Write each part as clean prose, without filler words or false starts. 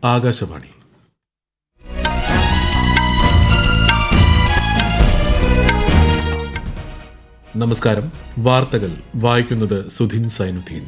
ആകാശവാണി. നമസ്കാരം. വാർത്തകൾ വായിക്കുന്നത് സുധിൻ സൈനുദ്ദീൻ.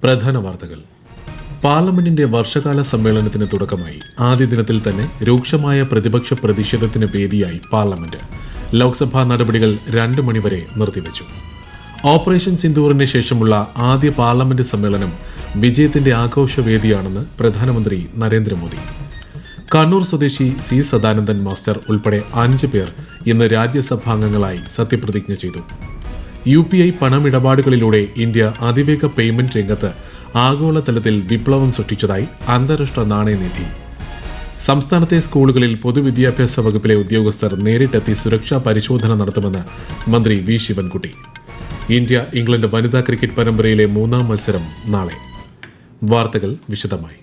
പ്രധാന വാർത്തകൾ. പാർലമെന്റിന്റെ വർഷകാല സമ്മേളനത്തിന് തുടക്കമായി. ആദ്യ ദിനത്തിൽ തന്നെ രൂക്ഷമായ പ്രതിപക്ഷ പ്രതിഷേധത്തിന് വേദിയായി പാർലമെന്റ്. ലോക്സഭാ നടപടികൾ 2 മണിവരെ നിർത്തിവച്ചു. ഓപ്പറേഷൻ സിന്ദൂറിന് ശേഷമുള്ള ആദ്യ പാർലമെന്റ് സമ്മേളനം വിജയത്തിന്റെ ആഘോഷവേദിയാണെന്ന് പ്രധാനമന്ത്രി നരേന്ദ്രമോദി. കണ്ണൂർ സ്വദേശി സി സദാനന്ദൻ മാസ്റ്റർ ഉൾപ്പെടെ 5 പേർ ഇന്ന് രാജ്യസഭാംഗങ്ങളായി സത്യപ്രതിജ്ഞ ചെയ്തു. UPI പണമിടപാടുകളിലൂടെ ഇന്ത്യ അതിവേഗ പേയ്മെന്റ് രംഗത്ത് ആഗോളതലത്തിൽ വിപ്ലവം സൃഷ്ടിച്ചതായി അന്താരാഷ്ട്ര നാണയനിധി. സംസ്ഥാനത്തെ സ്കൂളുകളിൽ പൊതുവിദ്യാഭ്യാസ വകുപ്പിലെ ഉദ്യോഗസ്ഥർ നേരിട്ടെത്തി സുരക്ഷാ പരിശോധന നടത്തുമെന്ന് മന്ത്രി വി ശിവൻകുട്ടി. ഇന്ത്യ ഇംഗ്ലണ്ട് വനിതാ ക്രിക്കറ്റ് പരമ്പരയിലെ 3ാം മത്സരം നാളെ. വാർത്തകൾ വിശദമായി.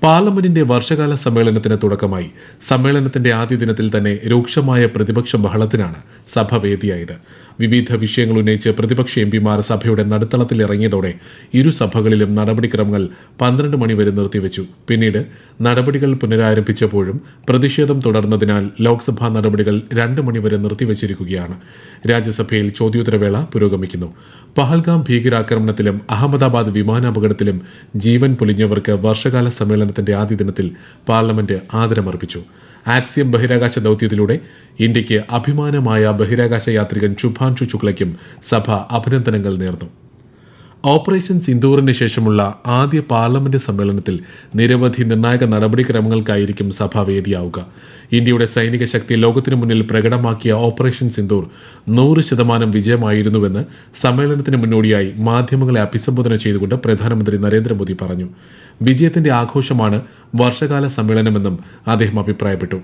പാർലമെന്റിന്റെ വർഷകാല സമ്മേളനത്തിന് തുടക്കമായി. സമ്മേളനത്തിന്റെ ആദ്യ ദിനത്തിൽ തന്നെ രൂക്ഷമായ പ്രതിപക്ഷ ബഹളത്തിനാണ് സഭ വേദിയായത്. വിവിധ വിഷയങ്ങൾ ഉന്നയിച്ച് പ്രതിപക്ഷ എംപിമാർ സഭയുടെ നടുത്തളത്തിൽ ഇറങ്ങിയതോടെ ഇരു സഭകളിലും നടപടിക്രമങ്ങൾ 12 മണിവരെ നിർത്തിവച്ചു. പിന്നീട് നടപടികൾ പുനരാരംഭിച്ചപ്പോഴും പ്രതിഷേധം തുടർന്നതിനാൽ ലോക്സഭാ നടപടികൾ 2 മണിവരെ നിർത്തിവച്ചിരിക്കുകയാണ്. രാജ്യസഭയിൽ ചോദ്യോത്തരവേള പുരോഗമിക്കുന്നു. പഹൽഗാം ഭീകരാക്രമണത്തിലും അഹമ്മദാബാദ് വിമാനാപകടത്തിലും ജീവൻ പൊലിഞ്ഞവർക്ക് വർഷകാല സമ്മേളനത്തിന്റെ ആദ്യ ദിനത്തിൽ പാർലമെന്റ് ആദരമർപ്പിച്ചു. ആക്സിയം ബഹിരാകാശ ദൌത്യത്തിലൂടെ ഇന്ത്യയ്ക്ക് അഭിമാനമായ ബഹിരാകാശ യാത്രികൻ ശുഭാൻഷു ശുക്ലയ്ക്കും സഭ അഭിനന്ദനങ്ങൾ നേർന്നു. ഓപ്പറേഷൻ സിന്ദൂറിന് ശേഷമുള്ള ആദ്യ പാർലമെന്റ് സമ്മേളനത്തിൽ നിരവധി നിർണായക നടപടിക്രമങ്ങൾക്കായിരിക്കും സഭ വേദിയാവുക. ഇന്ത്യയുടെ സൈനിക ശക്തി ലോകത്തിനു മുന്നിൽ പ്രകടമാക്കിയ ഓപ്പറേഷൻ സിന്ദൂർ 100% വിജയമായിരുന്നുവെന്ന് സമ്മേളനത്തിന് മുന്നോടിയായി മാധ്യമങ്ങളെ അഭിസംബോധന ചെയ്തുകൊണ്ട് പ്രധാനമന്ത്രി നരേന്ദ്രമോദി പറഞ്ഞു. വിജയത്തിന്റെ ആഘോഷമാണ് വർഷകാല സമ്മേളനമെന്നും അദ്ദേഹം അഭിപ്രായപ്പെട്ടു.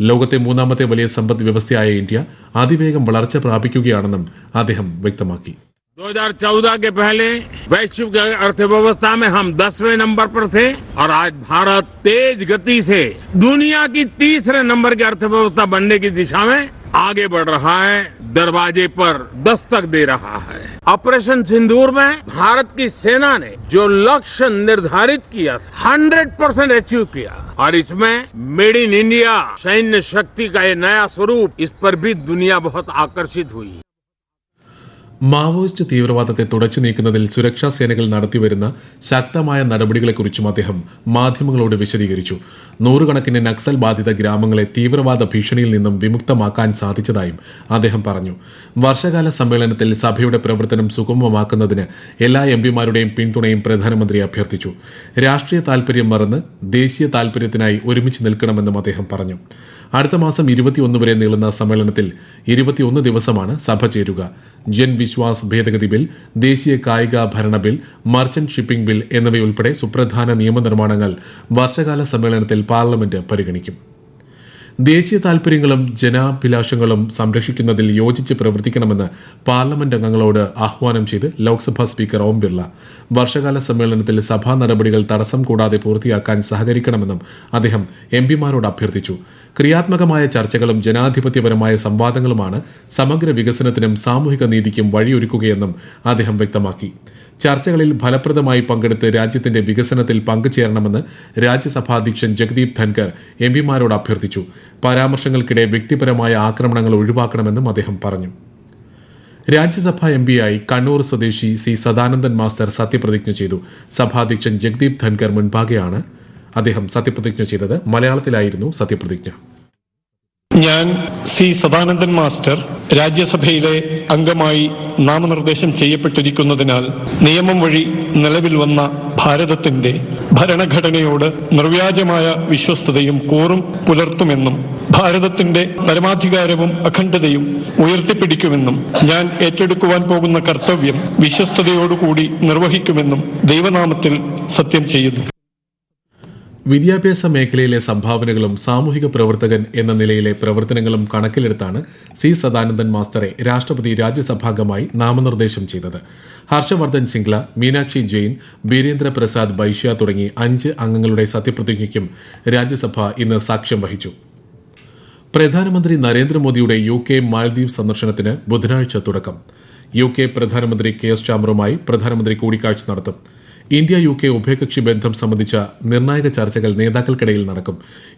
ലോകത്തെ 3ാമത്തെ വലിയ സമ്പദ് വ്യവസ്ഥയായ ഇന്ത്യ അതിവേഗം വളർച്ച പ്രാപിക്കുകയാണെന്നും അദ്ദേഹം വ്യക്തമാക്കി. 2014 के पहले वैश्विक अर्थव्यवस्था में हम 10वें नंबर पर थे और आज भारत तेज गति से दुनिया की 3रे नंबर की अर्थव्यवस्था बनने की दिशा में आगे बढ़ रहा है, दरवाजे पर दस्तक दे रहा है. ऑपरेशन सिंदूर में भारत की सेना ने जो लक्ष्य निर्धारित किया था 100% अचीव किया और इसमें मेड इन इंडिया सैन्य शक्ति का ये नया स्वरूप, इस पर भी दुनिया बहुत आकर्षित हुई. മാവോയിസ്റ്റ് തീവ്രവാദത്തെ തുടച്ചു നീക്കുന്നതിൽ സുരക്ഷാ സേനകൾ നടത്തിവരുന്ന ശക്തമായ നടപടികളെക്കുറിച്ചും അദ്ദേഹം മാധ്യമങ്ങളോട് വിശദീകരിച്ചു. 100 കണക്കിന് നക്സൽ ബാധിത ഗ്രാമങ്ങളെ തീവ്രവാദ ഭീഷണിയിൽ നിന്നും വിമുക്തമാക്കാൻ സാധിച്ചതായും അദ്ദേഹം പറഞ്ഞു. വർഷകാല സമ്മേളനത്തിൽ സഭയുടെ പ്രവർത്തനം സുഗമമാക്കുന്നതിന് എല്ലാ എംപിമാരുടെയും പിന്തുണയും പ്രധാനമന്ത്രി അഭ്യർത്ഥിച്ചു. രാഷ്ട്രീയ താൽപര്യം മറന്ന് ദേശീയ താൽപര്യത്തിനായി ഒരുമിച്ച് നിൽക്കണമെന്നും അദ്ദേഹം പറഞ്ഞു. അടുത്ത മാസം 21 വരെ നീളുന്ന സമ്മേളനത്തിൽ 21 ദിവസമാണ് സഭ ചേരുക. ജൻ വിശ്വാസ് ഭേദഗതി ബിൽ, ദേശീയ കായിക ഭരണ ബിൽ, മർച്ചന്റ് ഷിപ്പിംഗ് ബിൽ എന്നിവയുൾപ്പെടെ സുപ്രധാന നിയമനിർമ്മാണങ്ങൾ വർഷകാല സമ്മേളനത്തിൽ പാർലമെന്റ് പരിഗണിക്കും. ദേശീയ താൽപര്യങ്ങളും ജനാഭിലാഷങ്ങളും സംരക്ഷിക്കുന്നതിൽ യോജിച്ച് പ്രവർത്തിക്കണമെന്ന് പാർലമെന്റ് അംഗങ്ങളോട് ആഹ്വാനം ചെയ്ത് ലോക്സഭാ സ്പീക്കർ ഓം ബിർള. വർഷകാല സമ്മേളനത്തിൽ സഭാ നടപടികൾ തടസ്സം കൂടാതെ പൂർത്തിയാക്കാൻ സഹകരിക്കണമെന്നും അദ്ദേഹം എംപിമാരോട് അഭ്യർത്ഥിച്ചു. ക്രിയാത്മകമായ ചർച്ചകളും ജനാധിപത്യപരമായ സംവാദങ്ങളുമാണ് സമഗ്ര വികസനത്തിനും സാമൂഹിക നീതിക്കും വഴിയൊരുക്കുകയെന്നും അദ്ദേഹം വ്യക്തമാക്കി. ചർച്ചകളിൽ ഫലപ്രദമായി പങ്കെടുത്ത് രാജ്യത്തിന്റെ വികസനത്തിൽ പങ്കുചേരണമെന്ന് രാജ്യസഭാധ്യക്ഷൻ ജഗദീപ് ധൻകർ എംപിമാരോട് അഭ്യർത്ഥിച്ചു. പരാമർശങ്ങൾക്കിടെ വ്യക്തിപരമായ ആക്രമണങ്ങൾ ഒഴിവാക്കണമെന്നും അദ്ദേഹം പറഞ്ഞു. രാജ്യസഭാ എംപിയായി കണ്ണൂർ സ്വദേശി സി സദാനന്ദൻ മാസ്റ്റർ സത്യപ്രതിജ്ഞ ചെയ്തു. സഭാധ്യക്ഷൻ ജഗദീപ് ധൻകർ മുൻപാകെയാണ് അദ്ദേഹം സത്യപ്രതിജ്ഞ ചെയ്തത്. മലയാളത്തിലായിരുന്നു സത്യപ്രതിജ്ഞ. ഞാൻ സി സദാനന്ദൻ മാസ്റ്റർ രാജ്യസഭയിലെ അംഗമായി നാമനിർദ്ദേശം ചെയ്യപ്പെട്ടിരിക്കുന്നതിനാൽ നിയമം വഴി നിലവിൽ വന്ന ഭാരതത്തിന്റെ ഭരണഘടനയോട് നിർവ്യാജമായ വിശ്വസ്തതയും കൂറും പുലർത്തുമെന്നും ഭാരതത്തിന്റെ പരമാധികാരവും അഖണ്ഡതയും ഉയർത്തിപ്പിടിക്കുമെന്നും ഞാൻ ഏറ്റെടുക്കുവാൻ പോകുന്ന കർത്തവ്യം വിശ്വസ്തയോടുകൂടി നിർവഹിക്കുമെന്നും ദൈവനാമത്തിൽ സത്യം ചെയ്യുന്നു. വിദ്യാഭ്യാസ മേഖലയിലെ സംഭാവനകളും സാമൂഹിക പ്രവർത്തകൻ എന്ന നിലയിലെ പ്രവർത്തനങ്ങളും കണക്കിലെടുത്താണ് സി സദാനന്ദൻ മാസ്റ്ററെ രാഷ്ട്രപതി രാജ്യസഭാംഗമായി നാമനിർദ്ദേശം ചെയ്തത്. ഹർഷവർദ്ധൻ സിംഗ്ല, മീനാക്ഷി ജെയിൻ, ബീരേന്ദ്ര പ്രസാദ് ബൈഷ്യ തുടങ്ങി 5 അംഗങ്ങളുടെ സത്യപ്രതിജ്ഞയ്ക്കും രാജ്യസഭ ഇന്ന് സാക്ഷ്യം വഹിച്ചു. പ്രധാനമന്ത്രി നരേന്ദ്രമോദിയുടെ UK മാൽദ്വീപ് സന്ദർശനത്തിന് ബുധനാഴ്ച തുടക്കം. UK പ്രധാനമന്ത്രി കെയർ സ്റ്റാമറുമായി പ്രധാനമന്ത്രി കൂടിക്കാഴ്ച നടത്തും. ഇന്ത്യ-UK ഉഭയകക്ഷി ബന്ധം സംബന്ധിച്ച നിർണായക ചർച്ചകൾ നേതാക്കൾക്കിടയിൽ നടക്കും.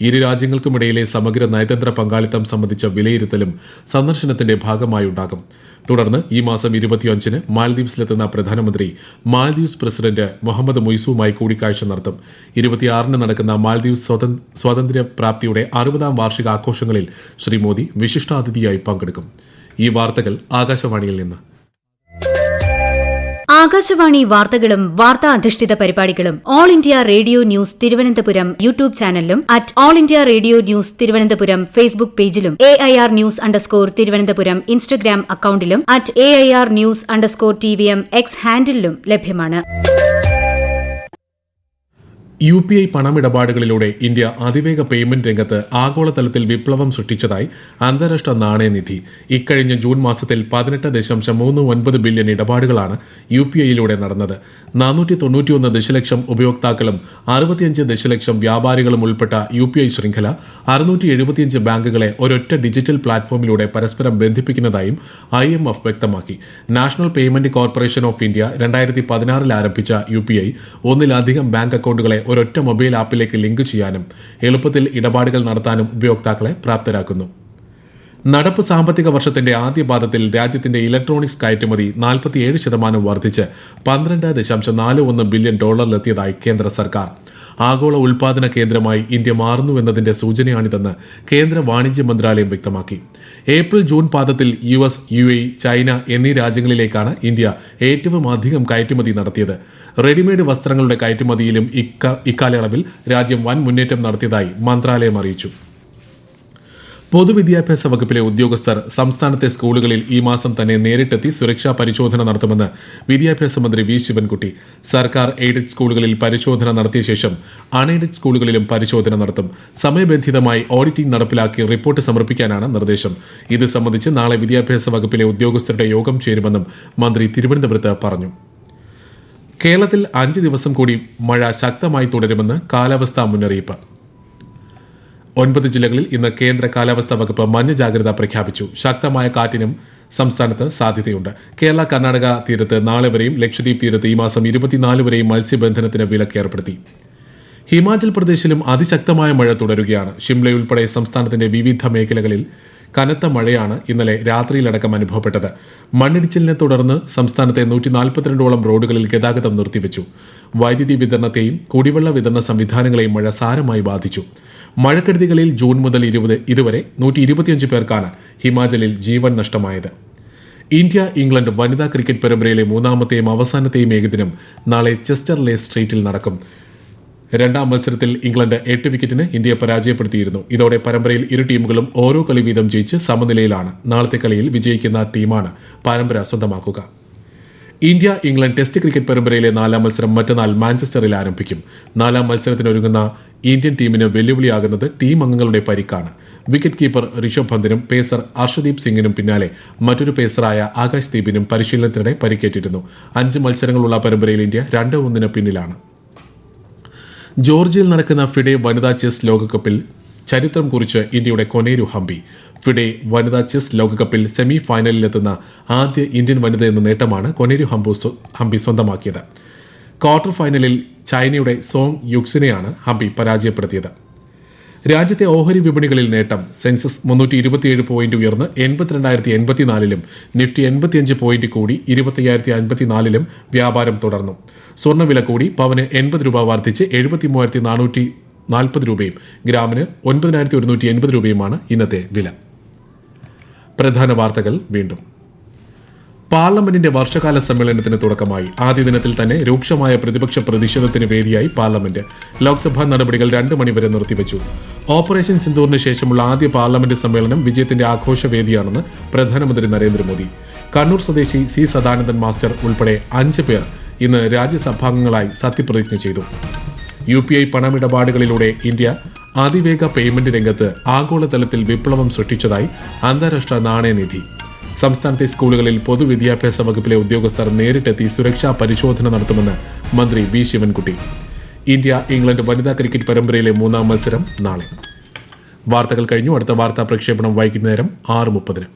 ഇരു രാജ്യങ്ങൾക്കുമിടയിലെ സമഗ്ര നയതന്ത്ര പങ്കാളിത്തം സംബന്ധിച്ച വിലയിരുത്തലും സന്ദർശനത്തിന്റെ ഭാഗമായുണ്ടാകും. തുടർന്ന് ഈ മാസം 25-ന് മാൽദ്വീപ്സിലെത്തുന്ന പ്രധാനമന്ത്രി മാൽദ്വീപ്സ് പ്രസിഡന്റ് മുഹമ്മദ് മുയ്സുമായി കൂടിക്കാഴ്ച നടത്തും. 26-ന് നടക്കുന്ന മാൽദ്വീപ്സ് സ്വാതന്ത്ര്യ പ്രാപ്തിയുടെ 60-ാം വാർഷികാഘോഷങ്ങളിൽ ശ്രീ മോദി വിശിഷ്ടാതിഥിയായി പങ്കെടുക്കും. ഈ വാർത്തകൾ ആകാശവാണിയിൽ നിന്ന്. ആകാശവാണി വാർത്തകളും വാർത്താ അധിഷ്ഠിത പരിപാടികളും All India Radio news Thiruvananthapuram YouTube ചാനലിലും @All India Radio news Thiruvananthapuram Facebook പേജിലും AIR ന്യൂസ് _ ഇൻസ്റ്റഗ്രാം അക്കൌണ്ടിലും @AIR ന്യൂസ് _ X ഹാൻഡിലും ലഭ്യമാണ്. UPI പണമിടപാടുകളിലൂടെ ഇന്ത്യ അതിവേഗ പേയ്മെന്റ് രംഗത്ത് ആഗോളതലത്തിൽ വിപ്ലവം സൃഷ്ടിച്ചതായി അന്താരാഷ്ട്ര നാണയനിധി. ഇക്കഴിഞ്ഞ ജൂൺ മാസത്തിൽ 18.39 ബില്യൺ ഇടപാടുകളാണ് UPIയിലൂടെ നടന്നത്. 491 ദശലക്ഷം ഉപയോക്താക്കളും 65 ദശലക്ഷം വ്യാപാരികളും ഉൾപ്പെട്ട UPI ശൃംഖല 675 ബാങ്കുകളെ ഒരൊറ്റ ഡിജിറ്റൽ പ്ലാറ്റ്ഫോമിലൂടെ പരസ്പരം ബന്ധിപ്പിക്കുന്നതായും IMF വ്യക്തമാക്കി. National payment corporation of India 2016 ആരംഭിച്ച UPI ഒന്നിലധികം ബാങ്ക് അക്കൌണ്ടുകളെ ഒരൊറ്റ മൊബൈൽ ആപ്പിലേക്ക് ലിങ്ക് ചെയ്യാനും എളുപ്പത്തിൽ ഇടപാടുകൾ നടത്താനും ഉപയോക്താക്കളെ പ്രാപ്തരാക്കുന്നു. നടപ്പ് സാമ്പത്തിക വർഷത്തിന്റെ ആദ്യപാദത്തിൽ രാജ്യത്തിന്റെ ഇലക്ട്രോണിക്സ് കയറ്റുമതി 47% വർദ്ധിച്ച് $12.41 ബില്യൺ എത്തിയതായി കേന്ദ്ര സർക്കാർ. ആഗോള ഉൽപാദന കേന്ദ്രമായി ഇന്ത്യ മാറുന്നുവെന്നതിന്റെ സൂചനയാണിതെന്ന് കേന്ദ്ര വാണിജ്യ മന്ത്രാലയം വ്യക്തമാക്കി. ഏപ്രിൽ-ജൂൺ പാദത്തിൽ US, UAE, ചൈന എന്നീ രാജ്യങ്ങളിലേക്കാണ് ഇന്ത്യ ഏറ്റവും അധികം കയറ്റുമതി നടത്തിയത്. റെഡിമെയ്ഡ് വസ്ത്രങ്ങളുടെ കയറ്റുമതിയിലും ഇക്കാലയളവിൽ രാജ്യം വൻ മുന്നേറ്റം നടത്തിയതായി മന്ത്രാലയം അറിയിച്ചു. പൊതുവിദ്യാഭ്യാസ വകുപ്പിലെ ഉദ്യോഗസ്ഥർ സംസ്ഥാനത്തെ സ്കൂളുകളിൽ ഈ മാസം തന്നെ നേരിട്ടെത്തി സുരക്ഷാ പരിശോധന നടത്തുമെന്ന് വിദ്യാഭ്യാസ മന്ത്രി വി ശിവൻകുട്ടി. സർക്കാർ എയ്ഡഡ് സ്കൂളുകളിൽ പരിശോധന നടത്തിയ ശേഷം അൺഎയ്ഡഡ് സ്കൂളുകളിലും പരിശോധന നടത്തും. സമയബന്ധിതമായി ഓഡിറ്റിംഗ് നടപ്പിലാക്കി റിപ്പോർട്ട് സമർപ്പിക്കാനാണ് നിർദ്ദേശം. ഇത് സംബന്ധിച്ച് നാളെ വിദ്യാഭ്യാസ വകുപ്പിലെ ഉദ്യോഗസ്ഥരുടെ യോഗം ചേരുമെന്നും മന്ത്രി തിരുവനന്തപുരത്ത് പറഞ്ഞു. കേരളത്തിൽ 5 ദിവസം കൂടി മഴ ശക്തമായി തുടരുമെന്ന് കാലാവസ്ഥാ മുന്നറിയിപ്പ്. 9 ജില്ലകളിൽ ഇന്ന് കേന്ദ്ര കാലാവസ്ഥാ വകുപ്പ് മഞ്ഞ ജാഗ്രത പ്രഖ്യാപിച്ചു. ശക്തമായ കാറ്റിനും സംസ്ഥാനത്ത് സാധ്യതയുണ്ട്. കേരള കർണാടക തീരത്ത് നാളെ വരെയും ലക്ഷദ്വീപ് തീരത്ത് ഈ മാസം 24 വരെയും മത്സ്യബന്ധനത്തിന് വിലക്ക് ഏർപ്പെടുത്തി. ഹിമാചൽ പ്രദേശിലും അതിശക്തമായ മഴ തുടരുകയാണ്. ഷിംലയുൾപ്പെടെ സംസ്ഥാനത്തിന്റെ വിവിധ മേഖലകളിൽ കനത്ത മഴയാണ് ഇന്നലെ രാത്രിയിലടക്കം അനുഭവപ്പെട്ടത്. മണ്ണിടിച്ചിലിനെ തുടർന്ന് സംസ്ഥാനത്തെ 142ഓളം റോഡുകളിൽ ഗതാഗതം നിർത്തിവെച്ചു. വൈദ്യുതി വിതരണത്തെയും കുടിവെള്ള വിതരണ സംവിധാനങ്ങളെയും മഴ സാരമായി ബാധിച്ചു. മഴക്കെടുതികളിൽ ജൂൺ മുതൽ ഇതുവരെ 125 പേർക്കാണ് ഹിമാചലിൽ ജീവൻ നഷ്ടമായത്. ഇന്ത്യ-ഇംഗ്ലണ്ട് വനിതാ ക്രിക്കറ്റ് പരമ്പരയിലെ 3ാമത്തെയും അവസാനത്തെയും ഏകദിനം നാളെ ചെസ്റ്റർലെ സ്ട്രീറ്റിൽ നടക്കും. 2ാം മത്സരത്തിൽ ഇംഗ്ലണ്ട് 8 വിക്കറ്റിന് ഇന്ത്യയെ പരാജയപ്പെടുത്തിയിരുന്നു. ഇതോടെ പരമ്പരയിൽ ഇരു ടീമുകളും ഓരോ കളി വീതം ജയിച്ച് സമനിലയിലാണ്. നാളത്തെ കളിയിൽ വിജയിക്കുന്ന ടീമാണ് പരമ്പര സ്വന്തമാക്കുക. ഇന്ത്യ-ഇംഗ്ലണ്ട് ടെസ്റ്റ് ക്രിക്കറ്റ് പരമ്പരയിലെ 4ാം മത്സരം മറ്റന്നാൾ മാഞ്ചസ്റ്ററിൽ ആരംഭിക്കും. 4ാം മത്സരത്തിനൊരുങ്ങുന്ന ഇന്ത്യൻ ടീമിന് വെല്ലുവിളിയാകുന്നത് ടീം അംഗങ്ങളുടെ പരിക്കാണ്. വിക്കറ്റ് കീപ്പർ ഋഷഭ് പന്തിനും പേസർ അർഷദീപ് സിംഗിനും പിന്നാലെ മറ്റൊരു പേസറായ ആകാശ് ദീപിനും പരിശീലനത്തിനിടെ പരിക്കേറ്റിരുന്നു. 5 മത്സരങ്ങളുള്ള പരമ്പരയിൽ ഇന്ത്യ 2-1 പിന്നിലാണ്. ജോർജിയയിൽ നടക്കുന്ന ഫിഡെ വനിതാ ചെസ് ലോകകപ്പിൽ ചരിത്രം കുറിച്ച് ഇന്ത്യയുടെ കൊനേരു ഹംപി. ഫിഡെ വനിതാ ചെസ് ലോകകപ്പിൽ സെമി ഫൈനലിലെത്തുന്ന ആദ്യ ഇന്ത്യൻ വനിത എന്ന നേട്ടമാണ് കൊനേരു ഹംപി സ്വന്തമാക്കിയത്. ക്വാർട്ടർ ഫൈനലിൽ ചൈനയുടെ സോങ് യുക്സിനെയാണ് ഹംപി പരാജയപ്പെടുത്തിയത്. രാജ്യത്തെ ഓഹരി വിപണികളിൽ നേട്ടം. സെൻസസ് 327 പോയിന്റ് ഉയർന്ന് 82,084-ലും നിഫ്റ്റി 85 പോയിന്റ് കൂടി 25,054-ലും വ്യാപാരം തുടർന്നു. സ്വർണ്ണവില കൂടി പവന് 80 രൂപ വർദ്ധിച്ച് 73,440 രൂപയും ഗ്രാമിന് 9,180 രൂപയുമാണ് ഇന്നത്തെ വില. പ്രധാന വാർത്തകൾ വീണ്ടും. പാർലമെന്റിന്റെ വർഷകാല സമ്മേളനത്തിന് തുടക്കമായി. ആദ്യ ദിനത്തിൽ തന്നെ രൂക്ഷമായ പ്രതിപക്ഷ പ്രതിഷേധത്തിന് വേദിയായി പാർലമെന്റ്. ലോക്സഭാ നടപടികൾ 2 മണിവരെ നിർത്തിവച്ചു. ഓപ്പറേഷൻ സിന്ദൂറിന് ശേഷമുള്ള ആദ്യ പാർലമെന്റ് സമ്മേളനം വിജയത്തിന്റെ ആഘോഷവേദിയാണെന്ന് പ്രധാനമന്ത്രി നരേന്ദ്രമോദി. കണ്ണൂർ സ്വദേശി C. സദാനന്ദൻ മാസ്റ്റർ ഉൾപ്പെടെ 5 പേർ ഇന്ന് രാജ്യസഭാംഗങ്ങളായി സത്യപ്രതിജ്ഞ ചെയ്തു. UPI പണമിടപാടുകളിലൂടെ ഇന്ത്യ അതിവേഗ പേയ്മെന്റ് രംഗത്ത് ആഗോളതലത്തിൽ വിപ്ലവം സൃഷ്ടിച്ചതായി അന്താരാഷ്ട്ര നാണയനിധി. സംസ്ഥാനത്തെ സ്കൂളുകളിൽ പൊതുവിദ്യാഭ്യാസ വകുപ്പിലെ ഉദ്യോഗസ്ഥർ നേരിട്ടെത്തി സുരക്ഷാ പരിശോധന നടത്തുമെന്ന് മന്ത്രി വി ശിവൻകുട്ടി. ഇന്ത്യ-ഇംഗ്ലണ്ട് വനിതാ ക്രിക്കറ്റ് പരമ്പരയിലെ 3ാം മത്സരം നാളെ. വാർത്തകൾ കഴിഞ്ഞു. അടുത്ത വാർത്താ പ്രക്ഷേപണം വൈകുന്നേരം 6:30.